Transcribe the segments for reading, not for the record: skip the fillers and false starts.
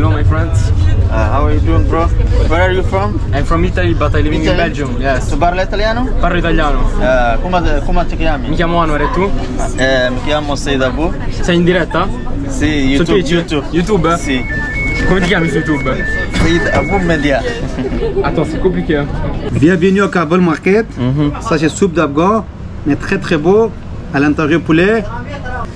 Hello, my friends. How are you doing, bro? Where are you from? I'm from Italy, but I live in Belgium. Yes. Tu parli italiano? Parlo italiano. Come ti chiami? Mi chiamo Anwar e tu? Mi chiamo Said Abu. Sei in diretta? Sì, Su YouTube. Twitch? YouTube? Sì. Come ti chiami su YouTube? Said Abu Media. Attends, c'est compliqué. Bienvenue au Kabul Market. Ça c'est soupe d'abgor, mais très très beau. À l'intérieur poulet.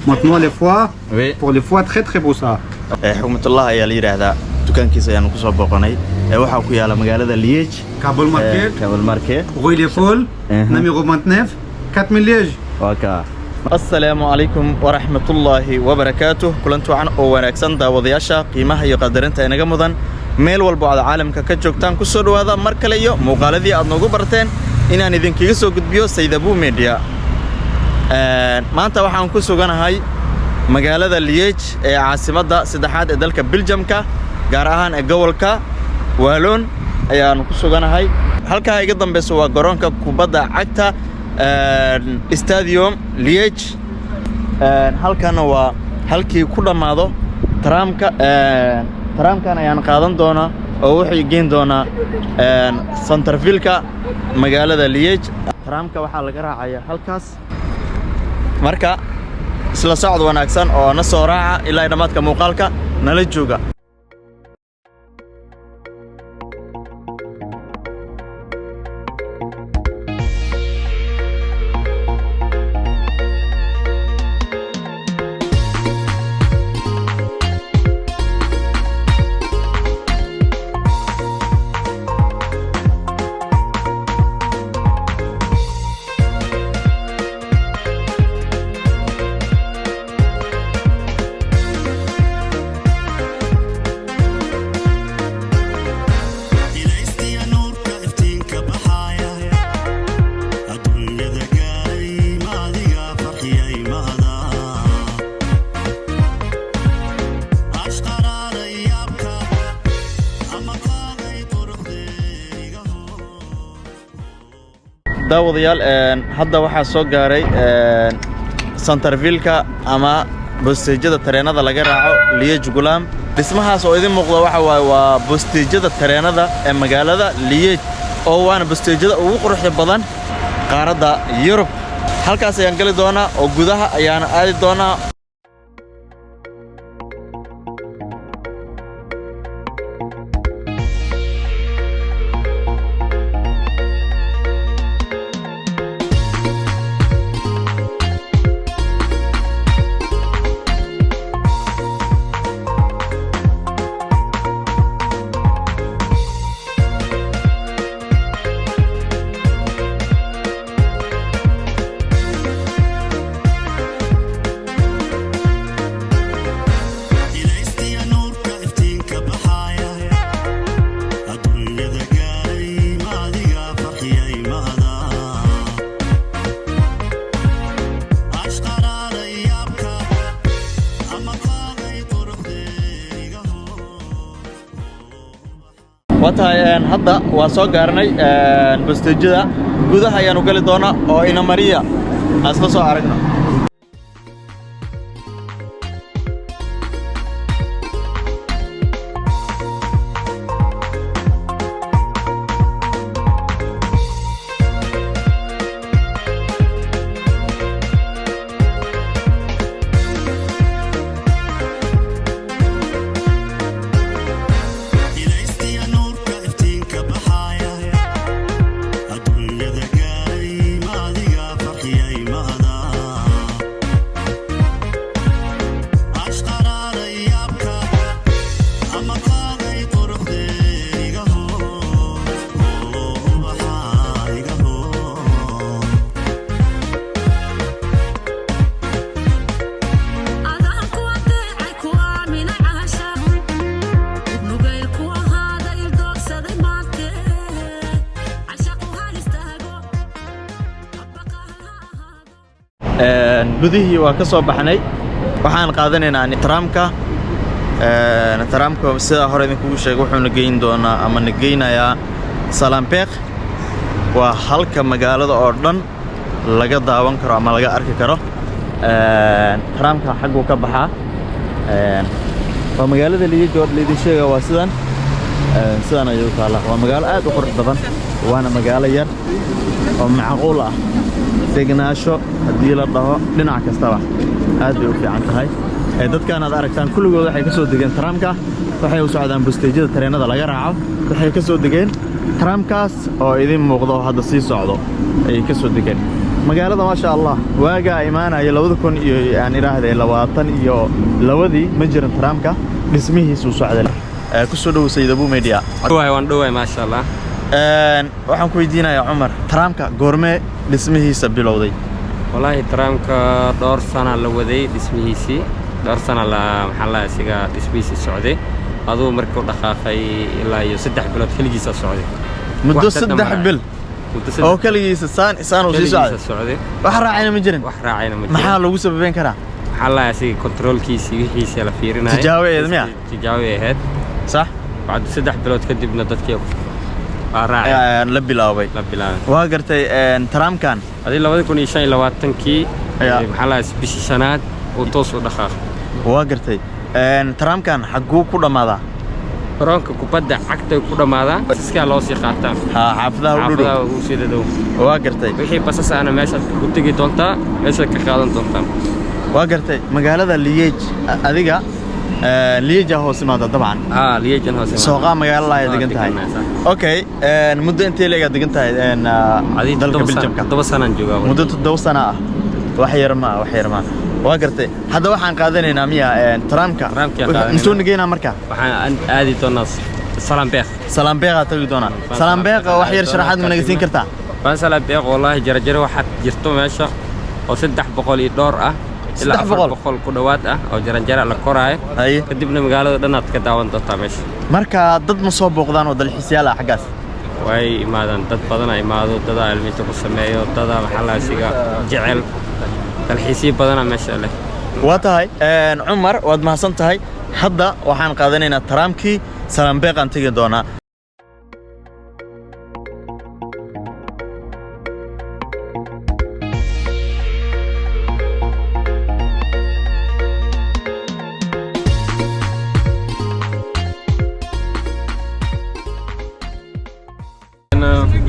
Maintenant les foies. Oui. Pour les foies très très beau ça. Xumatullah ayaa la yiraahdaa dukaankiisa ayaan ku soo booqanay waxa ku yaala magaalada Liège Kabul Market. Kabul Market Rue Les Folles. Numéro 29. 4000 Liège. waka assalaamu calaykum waraxmatullaahi wabarakaatuh kulanti wacan oo wanaagsan daawadayaasha qiimaha iyo qadarinta inaga mudan meel walba oo caalamka ka joogtaan ku soo dhawaada mar kale iyo muuqaaladii aad noogu barteen inaan idinkaga soo gudbiyo Said Abu Media maanta waxaan ku suganahay magaalada Liège ee caasimadda saddexaad ee dalka Belgiumka gaar ahaan ee gobolka Wallon ayaan ku suganahay halka iga dambeeyo waa garoonka kubadda cagta Stadium Liège halkana waa halkii ku dhamaado tramkan ayaan qaadan doona oo wuxuu geyn doona Centerville-ka magaalada Liège tramka waxa laga raacayaa halkaas marka isla socod wanaagsan oo na soo raaca ilaa dhamaadka muuqaalka nala jooga daawadayaal hadda waxa soo gaaray Centerville-ka ama bosteejada tareenada laga raaco Liège Gulam dhismahaas oo idin muuqda waxa waa bosteejada tareenada ee magaalada Liège oo waana bosteejada ugu quruxda badan qaaradda Yurub halkaas ayaan gali doonaa oo gudaha ayaan aadi doonaa wataayeen hadda waa soo gaarnay bosteejada gudaha ayaan u gali doonaa oo ina Maria asla soo aragno gudihii waa ka soo baxnay waxaan qaadanaynaa tramka sida hore idinku sheegay wuxuu nageyn doonaa ama nageynayaa Salambeek waa halka magaalada oo dhan laga daawan karo ama laga arki karo tramka xaggu ka baxaa ومقالة اللي يجي اللي شيء واسدان سدان أيوة الله ومقالة آد وقرح بدن وأنا مقالة ير ومعقولة دقناشو هدي لله لنا كستوى هذا في عن هاي dadkan aad aragtaan kulligood waxay ka soo degeen tramka waxay u socdaan busteejada tareenada laga raaco waxay ka soo degeen tramkaas oo idin muuqdo hadda sii socdo ay ka soo degeen magaalada ma sha Allah waaga imaanaya 2000 iyo aan iraahday 20 iyo 2 ma jirin tramka dhismihiisu socday ku soo dhaw Sayyid Abu Media waan dhaway ma sha Allah waxaan ku weydiinayaa Umar tramka goorme dhismihiisa bilowday wallahi tramka door sana la waday dhismihiisi دار سنة لا محل سيجا دسبيس السعودي هذا مركب دقائق إلا يصدح بلاد خليجيس السعودي مدة صدح بل أو خليجيس إنسان وشي السعودي وحرا عينا مجرن وحرا عينا مجرن محل لو سبب بين كذا محل سي كنترول كيسي وحيسي على فيرنا تجاوي إذا تجاوي هاد صح بعد صدح بلاد كدبنا دتكيو راعي لبي لاوي وهاجرتي ترام كان هذه لو يكون يشاي لو تنكي محل بيش سنوات وتوصل دقائق واقرتي ترام كان حقوق كل ماذا ترامك كبدا عقد كل ماذا بس كان لوسي قاتم حافظه ودو وسيدو واقرتي وحي بس انا ماشي قلت لي دونتا ماشي كقادن دونتا واقرتي مقالده ليج اديغا ليج هو سماده طبعا ليج هو سماده سوقا مقاله لا دغنتahay اوكي مده انت ليغا دغنتahay dalka biljamka 7 sano jooga muddo 7 sano ah wax yar ma واقرتي هذا waxaan qaadanaynaa miya tramka intuu nigeena marka waxaan aadi doonaa salam beeq tagi doonaa salam beeq wax yar sharaxaad ma naga siin kartaa baan salam beeq wallahi jarjaro waxaad jirto meesha oo 300 iyo door ah ilaa 400 ku dhawaad ah oo jarjaro la koraayo kadibna magaalada dhanaad ka daawan doontaa meesha marka dad ma soo booqdaan oo dalxiisayaal ah xagaas way imaadaan dad badan ay imaado dad cilmiga ku sameeyo dad maxallasiga jecel الحسيب بدنا ماشي له واتهاي عمر واد ما سنتهاي حدا waxaan qaadanaynaa tramkii salam beeq aan tagi doonaa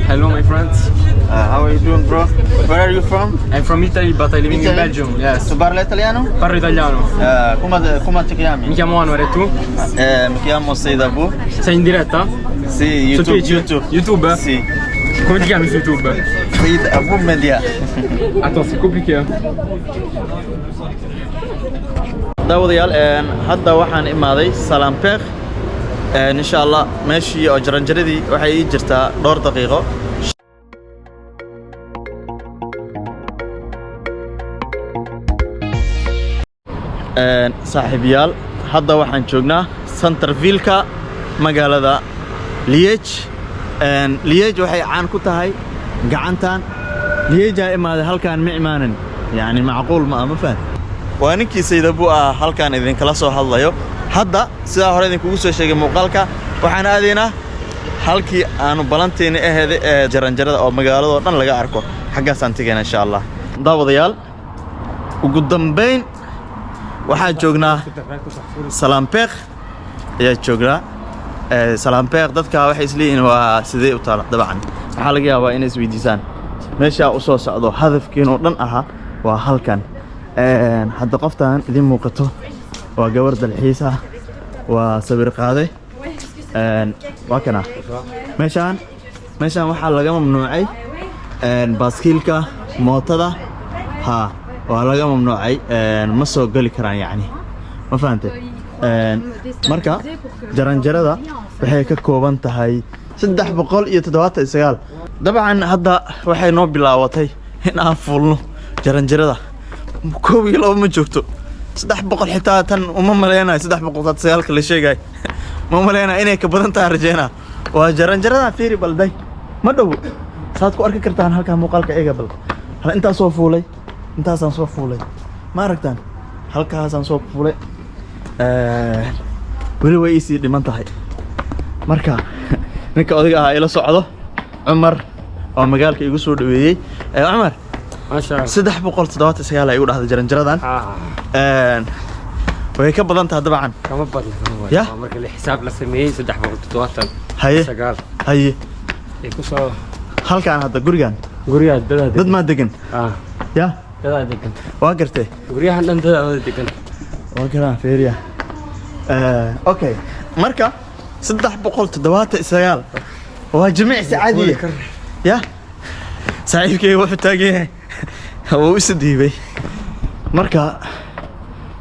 Hello my friends. How are you doing, bro? Where are you from? I'm from Italy, but I live in Belgium. Yes. Tu parli italiano? Parlo italiano. Come ti chiami? Mi chiamo Anwar e tu? Mi chiamo Sayyid Abu. Sei in diretta? Sì, YouTube. YouTube? Sì. Come ti chiami su YouTube? Sayyid Abu Media. Attends, c'est compliqué. daawadayaal hadda waxaan imaaday salam beeq insha Allah meeshii oo jaranjaradii waxay ii jirtaa dhowr daqiiqo saaxiibayaal hadda waxaan joognaa Centerville-ka magaalada Liège Liège waxay caan ku tahay gacantan Liège ay imaaday halkaan ma imaanin yani macquul ma fahad waa ninkii Sayyid Abu halkaan idin kala soo hadlayo hadda sida hore idin kugu soo sheegay muuqaalka waxaan aadaynaa halkii aanu balanteena aheeday jaranjarada oo magaalada dhan laga arko xaggaas aan tagayna insha Allah daawadayaal ugu dambeyn waxaan joognaa salam beeq ayaa joognaa salam beeq dadka waxay isleeyihiin waa sidee u taala dabcan waxa laga yaabaa inay isweydiisaan meesha u soo socdo hadafkiin oo dhan aha waa halkan hadda qoftaan idin muuqato waa gabar dalxiis ah waa sawir qaaday waa kana meeshaan waxaa laga mamnuucay baaskiilka mootada waa laga mamnuucay ma soo gali karaan yani ma fahantay marka jaranjarada waxay ka kooban tahay 379 dabcan hadda waxay noo bilaawatay in aan fuulno jaranjarada koob iyo laba ma joogto 300 xitaa tan uma maleynaa 309 la sheegay ma maleynaa inay ka badan tahay rajayna waa jaranjarada fiiri balday ma dhow saad ku arki kartaan halka muuqaalka eega bal hal inta soo fuulay intaasaan soo fuulay ma aragtaan halkaasaan soo fuulay weli way isii dhiman tahay marka ninka odayga ah ila socdo Umar oo magaalka igu soo dhaweeyay Umar ما شاء الله 379 ay u dhaxday jaranjaradan way ka badan tahay dabcan kama badna Ya? marka la xisaab la sameeyay 370 haye sagaal haye ay ku soo halkaan hadda gurigan guriga dad ma degan ya dad degan waa gartay guriyahan dhan dad degan waa garaan feeriya okay marka 379 waa jimicsi caadi ya saaxiibkay wuxuu taagay هو يسديبي مركا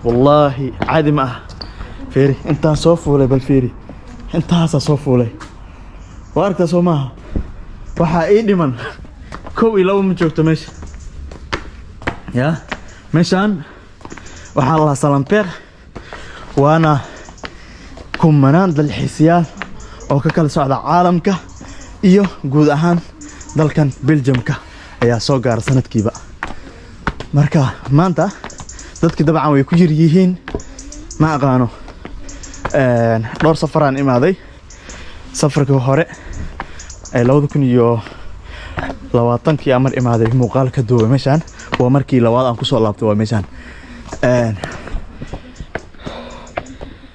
والله عادي معه فيري انت صوف ولا بالفيري انت هسه صوف ولا واركتا سو معها waxa ii dhiman kow iyo labo ma joogto meesha ya meeshan waxa la salampeer waana kumanaan dalxiisayaal oo ka kala socda caalamka iyo guud ahaan dalkan Belgiumka ayaa soo gaar sanadkiiba marka maanta dadkii dabcan way ku jiryihiin ma aqaano dhowr safaraan imaaday safarkii hore ay 2020 amar imaaday muuqaal ka duwan meeshan waa markii labaad aan ku soo laabtay waa meeshan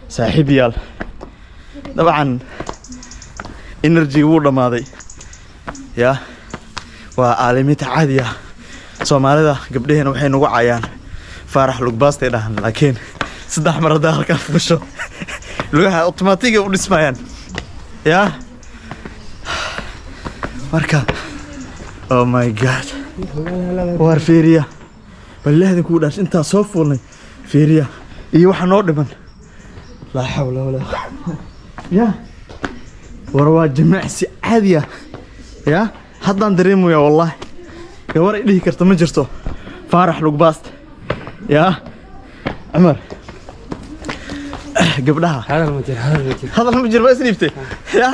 saaxiibayaal dabcan energy wuu dhamaaday ya waa aalimita caadi ah Soomaalida gabdhaheena waxay nagu caayaan Faarax Lugbaastay dhahan laakiin saddex mar hadaa halkaan fusho lugaha automatic u dhismayaan ya marka oh my god war fiiriya wallahi ku dhaas inta soo fuulnay fiiriya iyo waxa noo dhiman la hawla wala ya war waa jimicsi caadi ah ya haddaan dareemayaa wallahi gabar ay dhihi karto ma jirto Faarax Lugbaast ya Umar gabdhaha hadal ma jiro bas dhiibtay ya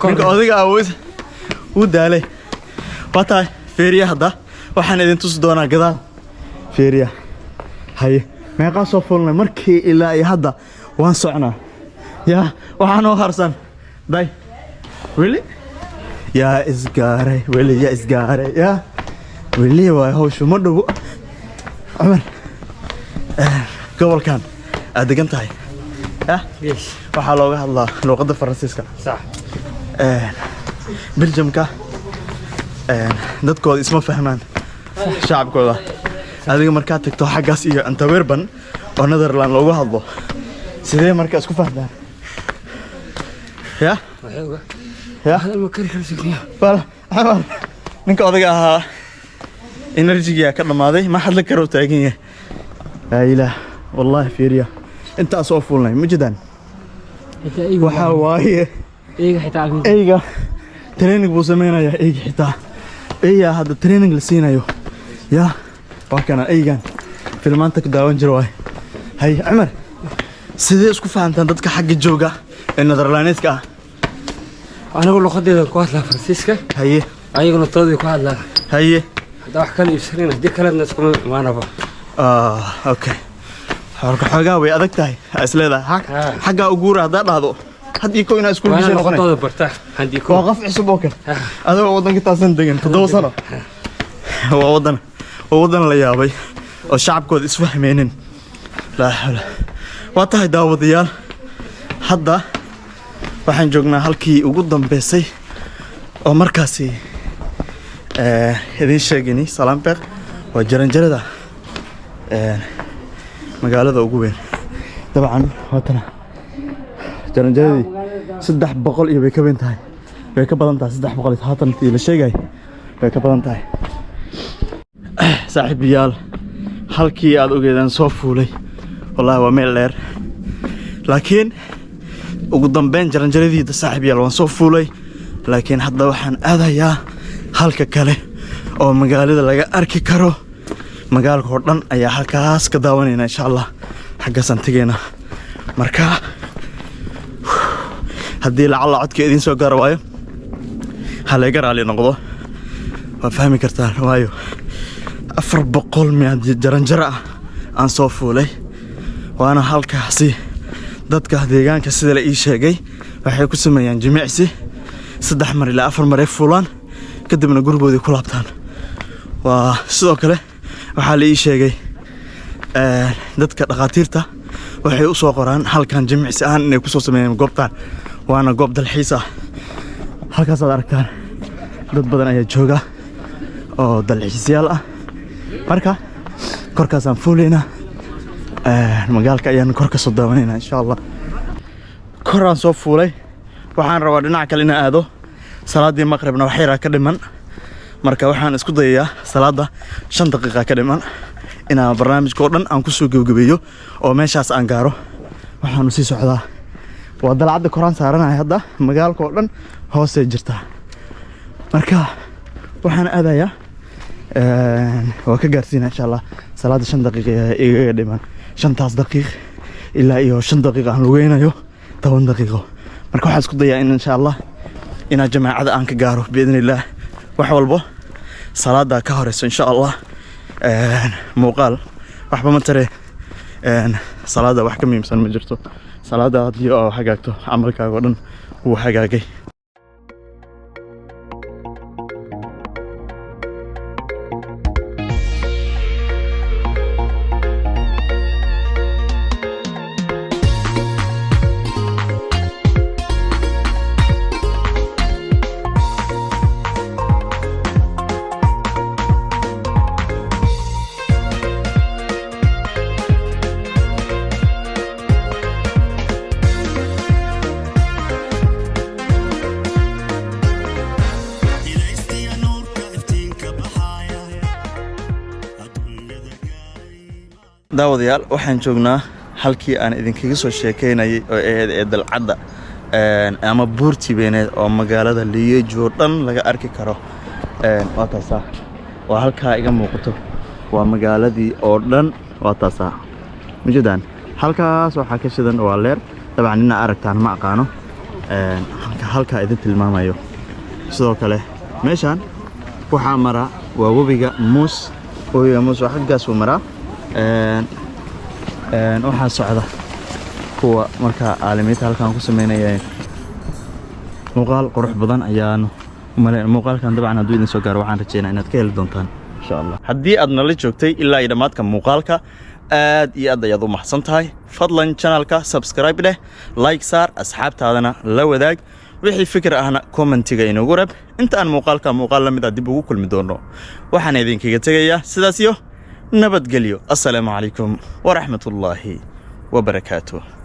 ninka adiga awood u daalay wata feeriya hadda waxaan idin tusi doonaa gadaal feeriya haye meeqa soo fulnay markii ilaa ay hadda waan socnaa ya waxaan oo harsan day really يا إسقاري ولي يا إسقاري يا ولي وهو شو مدو عمر قبل كان أدقنت هاي ها ليش وحلوة الله لو قد فرنسيسكا صح بلجمكا dadkooda isma fahmaan shacabkooda adiga markaa tagto xaggaas iyo anta werban oo Netherland loogu hadlo sidee markaa isku fahmaan ya يا هذا المكان كرسيكيا فلا عمر ninka odaga ahaa energy ka dhamaaday ma xad la karo taagan لا إله والله فيريا انت soo fuulnay mujidan waxa waaye eega xitaa eega training buu sameeynaya eega xitaa eeya hada training la siinayo ya waa kana eegan filmaanta ka daawan jiro waay hay Umar sidee isku fahantaan dadka xagga jooga ee Netherlandska أنا أقول له خدي الكوات لا فرنسيسكا هي أيقول طودي كوات لا هي هذا واحد كان يشترينا دي كلام الناس كلهم ما نبغى أوكي حاجة ويا أدك تاي أسئلة حاجة أقول هذا هذا حد يكون ناس كل شيء أنا خدي برتاح عندي كوات وقف عصبوك هذا هو وطن كتاسن دين تدوسنا هو وطن اللي يابي والشعب كود اسفهمينين لا حول واتها داود ديال حدا waxaan joognaa halkii ugu dambeysay oo markaasi idin sheegini Salampeer waa jaranjarada magaalada ugu weyn dabcan waatana jaranjaradii 300 iyo way ka weyn tahay way ka badan tahay 300 haatan tii la sheegay way ka badan tahay saaxiibayaal halkii aad ogeedaan soo fuulay wallahi waa meel dheer laakiin ugu dambeyn jaranjaradii saaxiibayaal waan soo fuulay laakiin hadda waxaan aadayaa halka kale oo magaalada laga arki karo magaalka oo dhan ayaa halkaas ka daawanayna insha Allah xagga santigeena marka haddii la cala codka idin soo gaaro waayo hal garaali noqdo waa fahmi kartaa waayo 400 miad jaranjara aan soo fuulay waana halkaasi dadka deegaanka sida la ii sheegay waxay ku sameeyaan jimicsi 3 mar ilaa 4 mar ay fuulaan kadibna gurigooda ku laabtaan waa sidoo kale waxa la ii sheegay dadka dhaqaatiirta waxay u soo qoraan halkan jimicsi ahaan inay ku soo sameeyeen goobtan waana goob dalxiis ah halkaas aad aragtaan dad badan ayaa jooga oo dalxiisyaal ah marka korkaasaan fuuleynaa magaalka ayaan kor ka soo daawanaynaa insha Allah koraan soo fuulay waxaan rabaa dhinaca kale inaan aado salaadii maqribna wax yar ka dhiman marka waxaan isku dayayaa salaada 5 daqiiqo ka dhiman inaan barnaamijka oo dhan aan ku soo gabagabeeyo oo meeshaas aan gaaro waxaan sii socdaa waa dalcadda koraan saaranahay hadda magaalka oo dhan hoos ay jirtaa marka waxaan aadayaa waa ka gaarsiinaa insha Allah salaada 5 daqiiqo iga dhiman 5 daqiiqo ilaa iyo 5 daqiiqo aan lugeynayo 10 daqiiqo marka waxaan isku dayaa in insha Allah ina jamaacada aan ka gaaro biidnillah wax walbo salaada ka horeyso insha Allah muuqaal waxba ma tare salaada wax ka muhiimsan ma jirto salaada hadii oo hagaagto amalkaaga oo dhan wuu hagaagay daawadayaal waxaan joognaa halkii aan idinkaga soo sheekeynayay oo ee dalcadda ama buurti beeneed oo magaalada Liège dhan laga arki karo waa taasa waa halka iga muuqato waa magaaladii oo dhan waa taasa mujadan halkaas waxa ka shidan waa leer dabcan ina aragtaan ma aqaano halka idin tilmaamayo sidoo kale meeshan waxa mara waa wabiga Moos waxa gaas u mara waxaa socda kuwa marka caalamiinta halkan ku sameynayeen muuqaal qurux badan ayaan muuqaalkan dabcan hadduu idin soo gaaro waxaan rajeynayaa inaad ka heli doontaan insha Allah haddii aad nala joogtay ilaa iyo dhamaadka muuqaalka aad iyo aad ayaad u mahadsan tahay fadlan channelka subscribe leh like saar asxaabtaadana la wadaag wixii fikir ahna commentiga inoogu rab inta aan muuqaal la mid ah dib ugu kulmi doono waxaan idinkaga tegayaa sidaas iyo nabadgelyo assalaamu calaykum waraxmatullaahi wabarakaatuh